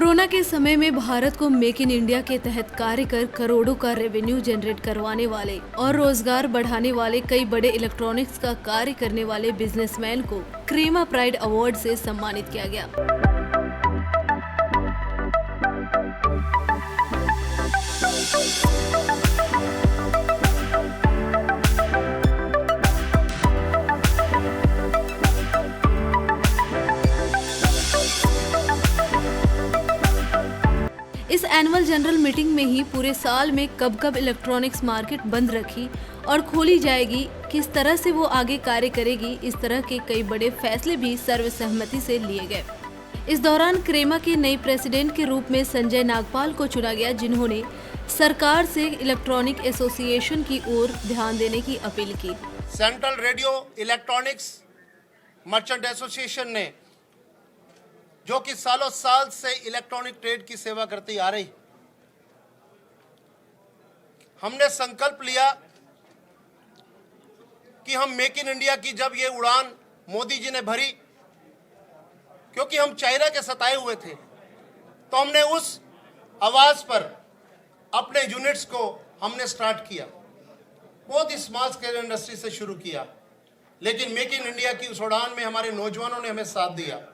Corona के समय में भारत को मेक इन इंडिया के तहत कार्य कर करोड़ों का रेवेन्यू जनरेट करवाने वाले और रोजगार बढ़ाने वाले कई बड़े इलेक्ट्रॉनिक्स का कार्य करने वाले बिजनेसमैन को क्रेमा प्राइड अवार्ड से सम्मानित किया गया। इस एनुअल जनरल मीटिंग में ही पूरे साल में कब कब इलेक्ट्रॉनिक्स मार्केट बंद रखी और खोली जाएगी, किस तरह से वो आगे कार्य करेगी, इस तरह के कई बड़े फैसले भी सर्वसहमति से लिए गए। इस दौरान क्रेमा के नए प्रेसिडेंट के रूप में संजय नागपाल को चुना गया, जिन्होंने सरकार से इलेक्ट्रॉनिक एसोसिएशन की ओर ध्यान देने की अपील की। Central radio electronics merchant association ने जो कि सालों साल से इलेक्ट्रॉनिक ट्रेड की सेवा करती आ रही, हमने संकल्प लिया कि हम मेक इन इंडिया की जब ये उड़ान मोदी जी ने भरी, क्योंकि हम चाइना के सताए हुए थे, तो हमने उस आवाज पर अपने यूनिट्स को हमने स्टार्ट किया। बहुत ही स्मॉल स्केल इंडस्ट्री से शुरू किया, लेकिन मेक इन इंडिया की उस उड़ान में हमारे नौजवानों ने हमें साथ दिया।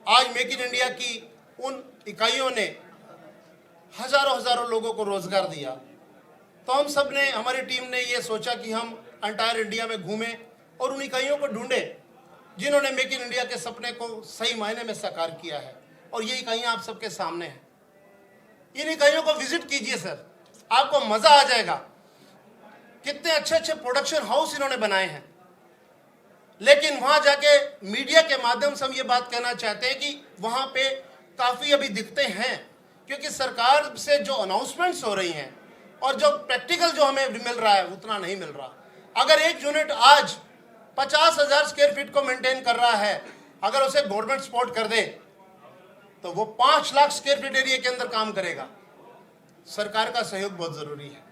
आज मेक इन इंडिया की उन इकाइयों ने हजारों लोगों को रोजगार दिया। तो हम सब ने, हमारी टीम ने ये सोचा कि हम एंटायर इंडिया में घूमें और उन इकाइयों को ढूंढें जिन्होंने मेक इन इंडिया के सपने को सही मायने में साकार किया है। और ये इकाइयां आप सबके सामने हैं। इन इकाइयों को विजिट कीजिए सर, आपको मजा आ जाएगा। कितने अच्छे अच्छे प्रोडक्शन हाउस इन्होंने बनाए हैं। लेकिन वहां जाके मीडिया के माध्यम से हम ये बात कहना चाहते हैं कि वहां पे काफी अभी दिक्कतें हैं, क्योंकि सरकार से जो अनाउंसमेंट्स हो रही हैं और जो प्रैक्टिकल जो हमें मिल रहा है उतना नहीं मिल रहा। अगर एक यूनिट आज 50,000 स्क्वायर फीट को मेंटेन कर रहा है, अगर उसे गवर्नमेंट सपोर्ट कर दे तो वो 5 लाख स्क्वायर फीट एरिया के अंदर काम करेगा। सरकार का सहयोग बहुत जरूरी है।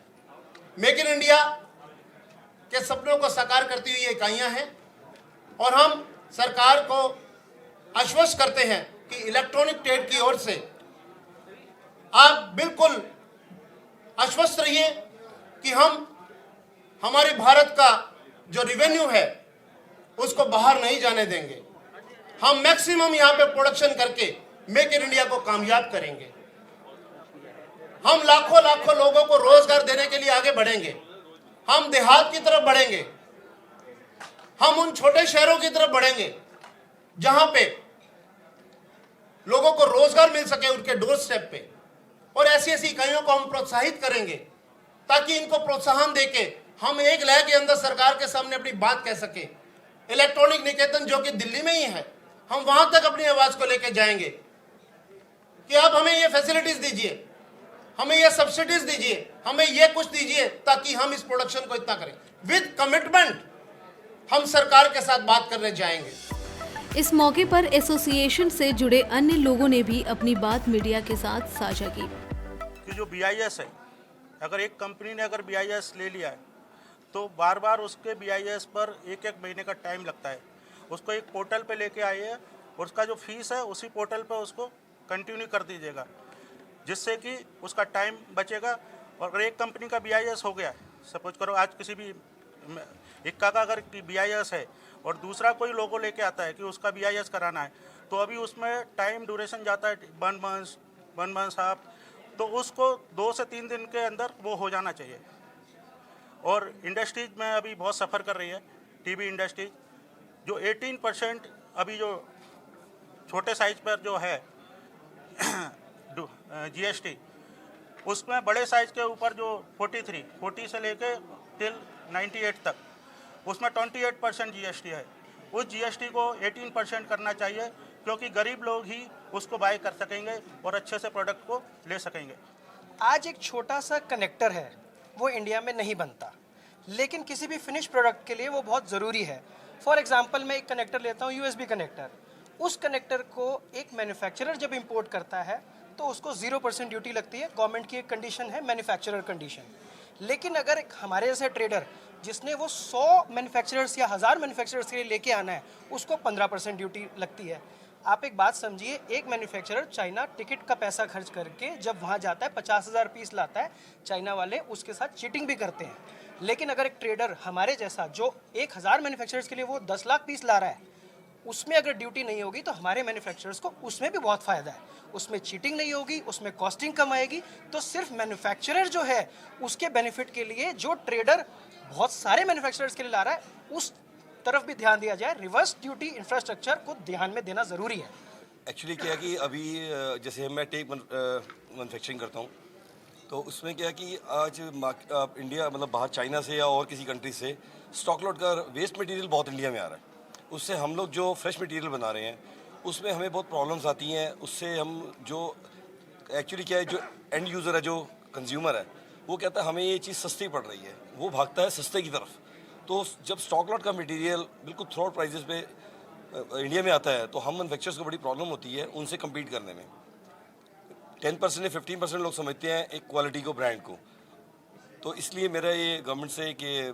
मेक इन इंडिया के सपनों को साकार करती हुई ये इकाइयां हैं और हम सरकार को आश्वस्त करते हैं कि इलेक्ट्रॉनिक ट्रेड की ओर से आप बिल्कुल आश्वस्त रहिए कि हम हमारे भारत का जो रेवेन्यू है उसको बाहर नहीं जाने देंगे। हम मैक्सिमम यहाँ पे प्रोडक्शन करके मेक इन इंडिया को कामयाब करेंगे। हम लाखों लोगों को रोजगार देने के लिए आगे बढ़ेंगे। हम देहात की तरफ बढ़ेंगे। हम उन छोटे शहरों की तरफ बढ़ेंगे जहां पे लोगों को रोजगार मिल सके उनके डोर स्टेप पे। और ऐसी इकाइयों को हम प्रोत्साहित करेंगे ताकि इनको प्रोत्साहन देके हम एक लय के अंदर सरकार के सामने अपनी बात कह सके। इलेक्ट्रॉनिक निकेतन जो कि दिल्ली में ही है, हम वहां तक अपनी आवाज को लेके जाएंगे कि आप हमें ये फैसिलिटीज दीजिए, हमें ये सब्सिडीज दीजिए, हमें ये कुछ दीजिए ताकि हम इस प्रोडक्शन को इतना करें। विद कमिटमेंट हम सरकार के साथ बात करने जाएंगे। इस मौके पर एसोसिएशन से जुड़े अन्य लोगों ने भी अपनी बात मीडिया के साथ साझा की। कि जो BIS है, अगर एक कंपनी ने अगर BIS ले लिया है तो बार बार उसके BIS पर एक महीने का टाइम लगता है। उसको एक पोर्टल पे लेके आइए और उसका जो फीस है उसी पोर्टल पे उसको कंटिन्यू कर दीजिएगा, जिससे कि उसका टाइम बचेगा। और अगर एक कंपनी का BIS हो गया, सपोज करो आज किसी भी इक्का का अगर BIS है और दूसरा कोई लोगो लेके आता है कि उसका BIS कराना है, तो अभी उसमें टाइम ड्यूरेशन जाता है 1 मंथ हाफ, तो उसको 2 से 3 दिन के अंदर वो हो जाना चाहिए। और इंडस्ट्रीज में अभी बहुत सफ़र कर रही है, टीवी इंडस्ट्रीज जो 18% अभी जो छोटे साइज पर जो है GST, उसमें बड़े साइज के ऊपर जो 40 से लेके टिल 98 तक उसमें 28% GST है। उस GST को 18% करना चाहिए, क्योंकि गरीब लोग ही उसको बाय कर सकेंगे और अच्छे से प्रोडक्ट को ले सकेंगे। आज एक छोटा सा कनेक्टर है, वो इंडिया में नहीं बनता, लेकिन किसी भी फिनिश प्रोडक्ट के लिए वो बहुत ज़रूरी है। फॉर एग्जांपल मैं एक कनेक्टर लेता हूँ, USB कनेक्टर। उस कनेक्टर को एक मैन्युफैक्चरर जब इंपोर्ट करता है तो उसको 0% ड्यूटी लगती है। गवर्नमेंट की एक कंडीशन है, मैन्युफैक्चरर कंडीशन। लेकिन अगर हमारे जैसे ट्रेडर जिसने वो 100 मैन्युफैक्चरर्स या 1000 मैन्युफैक्चरर्स के लिए लेके आना है, उसको 15% ड्यूटी लगती है। आप एक बात समझिए, एक मैन्युफैक्चरर चाइना टिकट का पैसा खर्च करके जब वहाँ जाता है 50,000 पीस लाता है, चाइना वाले उसके साथ चीटिंग भी करते हैं। लेकिन अगर एक ट्रेडर हमारे जैसा जो 1,000 मैन्युफैक्चरर्स के लिए वो 10 लाख पीस ला रहा है, उसमें अगर ड्यूटी नहीं होगी तो हमारे मैन्युफैक्चरर्स को उसमें भी बहुत फ़ायदा है। उसमें चीटिंग नहीं होगी, उसमें कॉस्टिंग कम आएगी। तो सिर्फ मैन्युफैक्चरर जो है उसके बेनिफिट के लिए जो ट्रेडर बहुत सारे मैन्युफैक्चरर्स के लिए ला रहा है, उस तरफ भी ध्यान दिया जाए। रिवर्स ड्यूटी इंफ्रास्ट्रक्चर को ध्यान में देना ज़रूरी है। एक्चुअली क्या है कि अभी जैसे मैं टेप मैन्युफैक्चरिंग करता हूँ, तो उसमें क्या है कि आज इंडिया मतलब बाहर चाइना से या और किसी कंट्री से स्टॉक लॉट का वेस्ट मटेरियल बहुत इंडिया में आ रहा है। उससे हम लोग जो फ्रेश मटेरियल बना रहे हैं उसमें हमें बहुत प्रॉब्लम्स आती हैं। उससे हम जो एक्चुअली क्या है, जो एंड यूज़र है, जो कंज्यूमर है, वो कहता है हमें ये चीज़ सस्ती पड़ रही है, वो भागता है सस्ते की तरफ। तो जब स्टॉक लॉट का मटेरियल बिल्कुल थ्रोट प्राइजेस पे इंडिया में आता है तो हम मैन्युफैक्चरर्स को बड़ी प्रॉब्लम होती है उनसे कम्पीट करने में। 10% या 15% लोग समझते हैं एक क्वालिटी को, ब्रांड को। तो इसलिए मेरा ये गवर्नमेंट से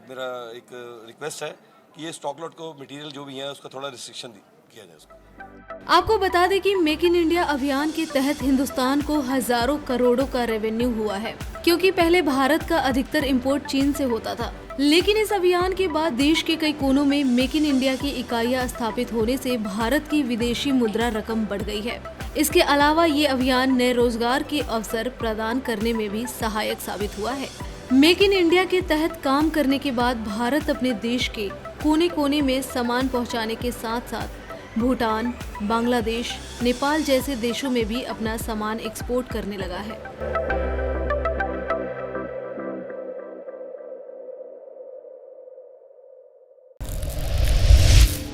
मेरा एक रिक्वेस्ट है कि ये स्टॉक लॉट को मटेरियल जो भी है उसका थोड़ा रिस्ट्रिक्शन किया जाए उसको। आपको बता दें कि मेक इन इंडिया अभियान के तहत हिंदुस्तान को हजारों करोड़ों का रेवेन्यू हुआ है, क्योंकि पहले भारत का अधिकतर इंपोर्ट चीन से होता था। लेकिन इस अभियान के बाद देश के कई कोनों में मेक इन इंडिया की इकाइयां स्थापित होने से भारत की विदेशी मुद्रा रकम बढ़ गई है। इसके अलावा ये अभियान नए रोजगार के अवसर प्रदान करने में भी सहायक साबित हुआ है। मेक इन इंडिया के तहत काम करने के बाद भारत अपने देश के कोने कोने में सामान पहुंचाने के साथ साथ भूटान, बांग्लादेश, नेपाल जैसे देशों में भी अपना सामान एक्सपोर्ट करने लगा है।